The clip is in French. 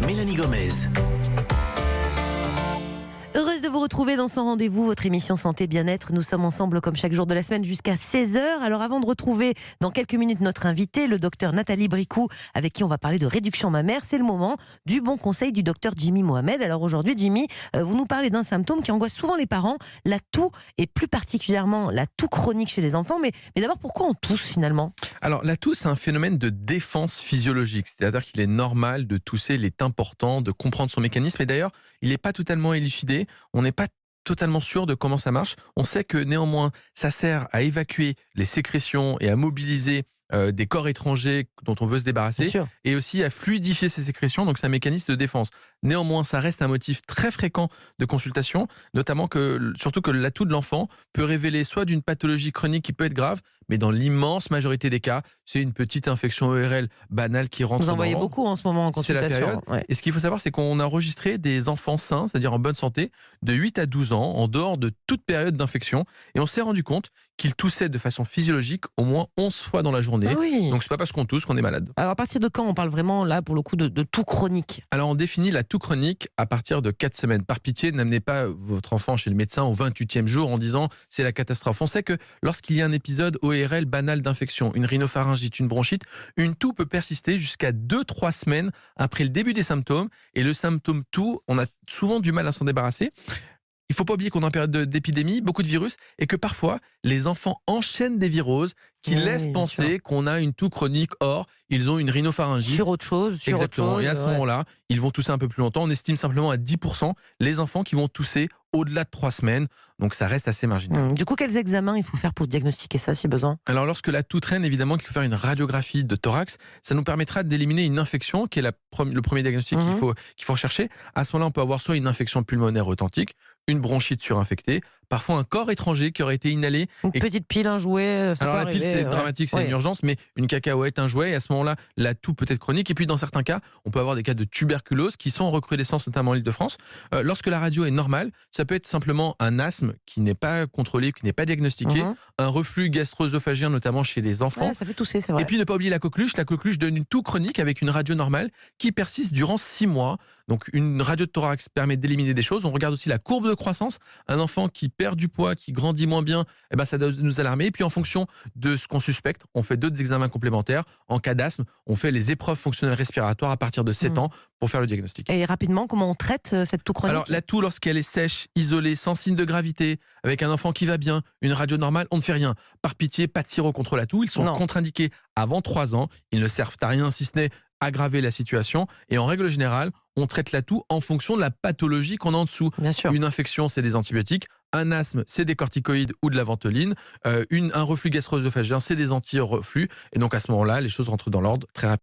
Mélanie Gomez. Heureuse de vous retrouver dans son rendez-vous, votre émission Santé Bien-être. Nous sommes ensemble comme chaque jour de la semaine jusqu'à 16h. Alors avant de retrouver dans quelques minutes notre invité, le docteur Nathalie Bricou, avec qui on va parler de réduction mammaire, c'est le moment du bon conseil du docteur Jimmy Mohamed. Alors aujourd'hui, Jimmy, vous nous parlez d'un symptôme qui angoisse souvent les parents, la toux, et plus particulièrement la toux chronique chez les enfants. Mais d'abord, pourquoi on tousse finalement ? Alors la toux, c'est un phénomène de défense physiologique, c'est-à-dire qu'il est normal de tousser, il est important de comprendre son mécanisme, et d'ailleurs, il n'est pas totalement élucidé, on n'est pas totalement sûr de comment ça marche. On sait que néanmoins, ça sert à évacuer les sécrétions et à mobiliser des corps étrangers dont on veut se débarrasser, et aussi à fluidifier ces sécrétions, donc c'est un mécanisme de défense. Néanmoins, ça reste un motif très fréquent de consultation, surtout que la toux de l'enfant peut révéler soit d'une pathologie chronique qui peut être grave, mais dans l'immense majorité des cas, c'est une petite infection ORL banale qui rentre. Vous en voyez dans beaucoup en ce moment en consultation. C'est la période. Ouais. Et ce qu'il faut savoir, c'est qu'on a enregistré des enfants sains, c'est-à-dire en bonne santé, de 8 à 12 ans, en dehors de toute période d'infection, et on s'est rendu compte qu'ils toussaient de façon physiologique au moins 11 fois dans la journée. Ah oui. Donc c'est pas parce qu'on tousse qu'on est malade. Alors à partir de quand on parle vraiment là pour le coup de toux chronique ? Alors on définit la toux chronique à partir de 4 semaines. Par pitié, n'amenez pas votre enfant chez le médecin au 28e jour en disant c'est la catastrophe. On sait que lorsqu'il y a un épisode ORL banal d'infection, une rhinopharyngite, une bronchite, une toux peut persister jusqu'à 2-3 semaines après le début des symptômes. Et le symptôme toux, on a souvent du mal à s'en débarrasser. Il ne faut pas oublier qu'on est en période d'épidémie, beaucoup de virus, et que parfois, les enfants enchaînent des viroses qui laissent penser qu'on a une toux chronique. Or, ils ont une rhinopharyngite. Sur autre chose. Exactement. Et à ce moment-là, ils vont tousser un peu plus longtemps. On estime simplement à 10% les enfants qui vont tousser au-delà de 3 semaines. Donc, ça reste assez marginal. Du coup, quels examens il faut faire pour diagnostiquer ça, si besoin ? Alors, lorsque la toux traîne, évidemment qu'il faut faire une radiographie de thorax. Ça nous permettra d'éliminer une infection, qui est le premier diagnostic qu'il faut rechercher. À ce moment-là, on peut avoir soit une infection pulmonaire authentique, une bronchite surinfectée, parfois un corps étranger qui aurait été inhalé. Une petite pile, un jouet. Alors la pile, c'est dramatique, c'est une urgence, mais une cacahuète, un jouet, et à ce moment-là, la toux peut être chronique. Et puis dans certains cas, on peut avoir des cas de tuberculose qui sont en recrudescence, notamment en Île-de-France. Lorsque la radio est normale, ça peut être simplement un asthme qui n'est pas contrôlé, qui n'est pas diagnostiqué, un reflux gastro-œsophagien, notamment chez les enfants. Ouais, ça fait tousser, c'est vrai. Et puis ne pas oublier la coqueluche. La coqueluche donne une toux chronique avec une radio normale qui persiste durant 6 mois. Donc une radio de thorax permet d'éliminer des choses. On regarde aussi la courbe de croissance. Un enfant qui perd du poids, qui grandit moins bien, ça doit nous alarmer. Et puis en fonction de ce qu'on suspecte, on fait d'autres examens complémentaires. En cas d'asthme, on fait les épreuves fonctionnelles respiratoires à partir de 7 ans pour faire le diagnostic. Et rapidement, comment on traite cette toux chronique ? Alors la toux, lorsqu'elle est sèche, isolée, sans signe de gravité, avec un enfant qui va bien, une radio normale, on ne fait rien. Par pitié, pas de sirop contre la toux. Ils sont contre-indiqués avant 3 ans. Ils ne servent à rien si ce n'est aggraver la situation. Et en règle générale, on traite la toux en fonction de la pathologie qu'on a en dessous. Bien sûr. Une infection, c'est des antibiotiques. Un asthme, c'est des corticoïdes ou de la ventoline. Un reflux gastro-œsophagien, c'est des anti-reflux. Et donc à ce moment-là, les choses rentrent dans l'ordre très rapidement.